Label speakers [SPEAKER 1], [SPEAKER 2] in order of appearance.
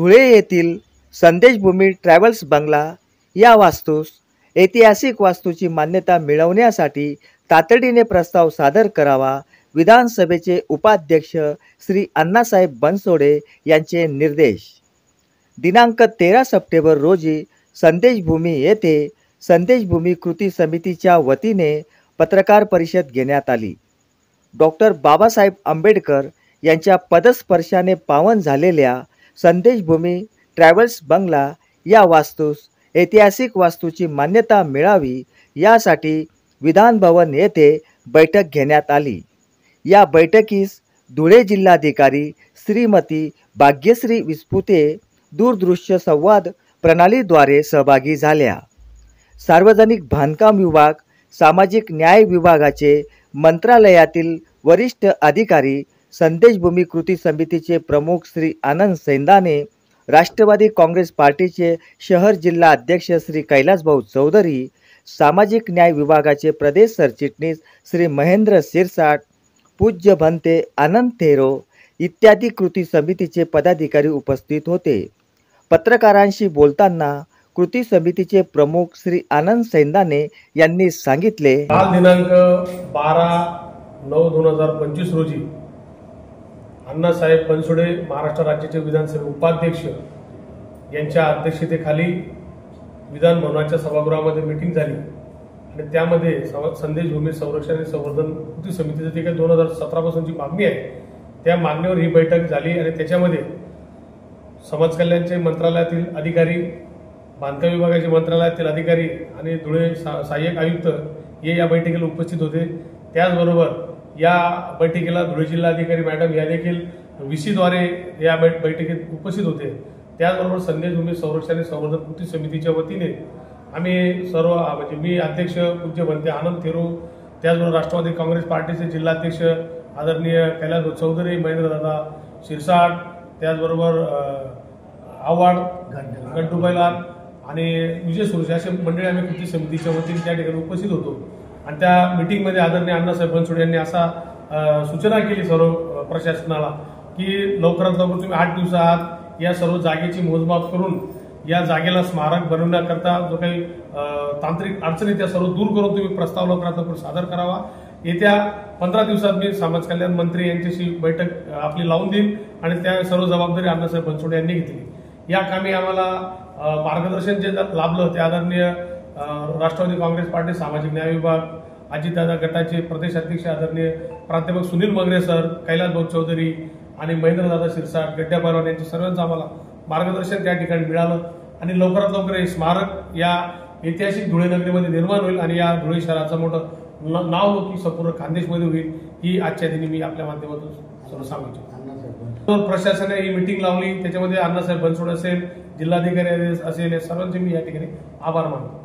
[SPEAKER 1] धुळे येथील संदेशभूमी ट्रॅव्हल्स बंगला या वास्तूस ऐतिहासिक वास्तूची मान्यता मिळवण्यासाठी तातडीने प्रस्ताव सादर करावा, विधानसभेचे उपाध्यक्ष श्री अण्णासाहेब बनसोडे यांचे निर्देश। दिनांक 13 सप्टेंबर रोजी संदेशभूमी येथे संदेशभूमी कृती समितीच्या वतीने पत्रकार परिषद घेण्यात आली। डॉक्टर बाबासाहेब आंबेडकर यांच्या पदस्पर्शाने पावन झालेल्या संदेशभूमी ट्रॅव्हल्स बंगला या वास्तूस ऐतिहासिक वास्तूची मान्यता मिळावी यासाठी विधान भवन येथे बैठक घेण्यात आली। या बैठकीस धुळे जिल्हाधिकारी श्रीमती भाग्यश्री विस्पुते दूरदृश्य संवाद प्रणालीद्वारे सहभागी झाल्या। सार्वजनिक बांधकाम विभाग, सामाजिक न्याय विभागाचे मंत्रालयातील वरिष्ठ अधिकारी, संदेशभूमी कृती समितीचे प्रमुख श्री आनंद सैंदाने, राष्ट्रवादी काँग्रेस पार्टीचे शहर जिल्हा अध्यक्ष श्री कैलासभाऊ चौधरी, सामाजिक न्याय विभागाचे प्रदेश सरचिटणीस श्री महेंद्र सिरसाट, पूज्य भंते आनंद थेरो इत्यादी कृती समितीचे पदाधिकारी उपस्थित होते। पत्रकारांशी बोलताना कृती समितीचे प्रमुख श्री आनंद सैंदाने यांनी सांगितले,
[SPEAKER 2] काल दिनांक 12/9/2025 रोजी अण्णासाहेब बनसोडे महाराष्ट्र राज्याचे विधानसभा उपाध्यक्ष यांच्या अध्यक्षतेखाली विधान भवनाच्या सभागृहामध्ये मीटिंग झाली आणि त्यामध्ये संदेशभूमी संरक्षण आणि संवर्धन कृती समितीची जी काही 2017 पासूनची मागणी आहे त्या मागणीवर ही बैठक झाली आणि त्याच्यामध्ये समाज कल्याणचे मंत्रालयातील अधिकारी, बांधकाम विभागाचे मंत्रालयातील अधिकारी आणि धुळे सहाय्यक आयुक्त हे या बैठकीला उपस्थित होते। त्याचबरोबर या बैठकीला धुळे जिल्हाधिकारी मॅडम या देखील व्हीसीद्वारे या बैठकीत उपस्थित होते। त्याचबरोबर संदेशभूमी संरक्षण आणि संवर्धन कृती समितीच्या वतीने आम्ही सर्व म्हणजे मी अध्यक्ष पूज्य भंते आनंद थेरो, त्याचबरोबर राष्ट्रवादी काँग्रेस पार्टीचे जिल्हाध्यक्ष आदरणीय कैलासभाऊ चौधरी, महेंद्रदादा शिरसाट, त्याचबरोबर आव्हाड गंटू बैलार आणि विजय सुरेश असे मंडळी आम्ही कृती समितीच्या वतीने त्या ठिकाणी उपस्थित होतो। आणि त्या मीटिंगमध्ये आदरणीय अण्णासाहेब बनसोडे यांनी असा सूचना केली सर्व प्रशासनाला की लवकरात लवकर तुम्ही 8 दिवसात या सर्व जागेची मोजमाप करून या जागेला स्मारक बनवण्याकरता जो काही तांत्रिक अडचणी त्या सर्व दूर करून तुम्ही प्रस्ताव लवकरात लवकर सादर करावा। येत्या 15 दिवसात मी समाज कल्याण मंत्री यांच्याशी बैठक आपली लावून देईन आणि त्या सर्व जबाबदारी अण्णासाहेब बनसोडे यांनी घेतली। या कामी आम्हाला मार्गदर्शन जे लाभलं ते आदरणीय राष्ट्रवादी काँग्रेस पार्टी सामाजिक न्याय विभाग, अजितदादा गटाचे प्रदेश अध्यक्ष आदरणीय प्राध्यापक सुनील मगरे सर, कैलासभाऊ चौधरी आणि महेंद्रदादा शिरसाट, गड्ड्या पैलवान यांच्या सर्वांचं आम्हाला मार्गदर्शन त्या ठिकाणी मिळालं आणि लवकरात लवकर हे स्मारक या ऐतिहासिक धुळे नगरीमध्ये निर्माण होईल आणि या धुळे शहराचं मोठं नाव की संपूर्ण खानदेशमध्ये होईल ही आजच्या दिनी मी आपल्या माध्यमातून सर्व सांगू इच्छितो। प्रशासनाने ही मीटिंग लावली, त्याच्यामध्ये अण्णासाहेब बनसोडे असेल, जिल्हाधिकारी असेल, सर्वांचे मी या ठिकाणी आभार मानतो।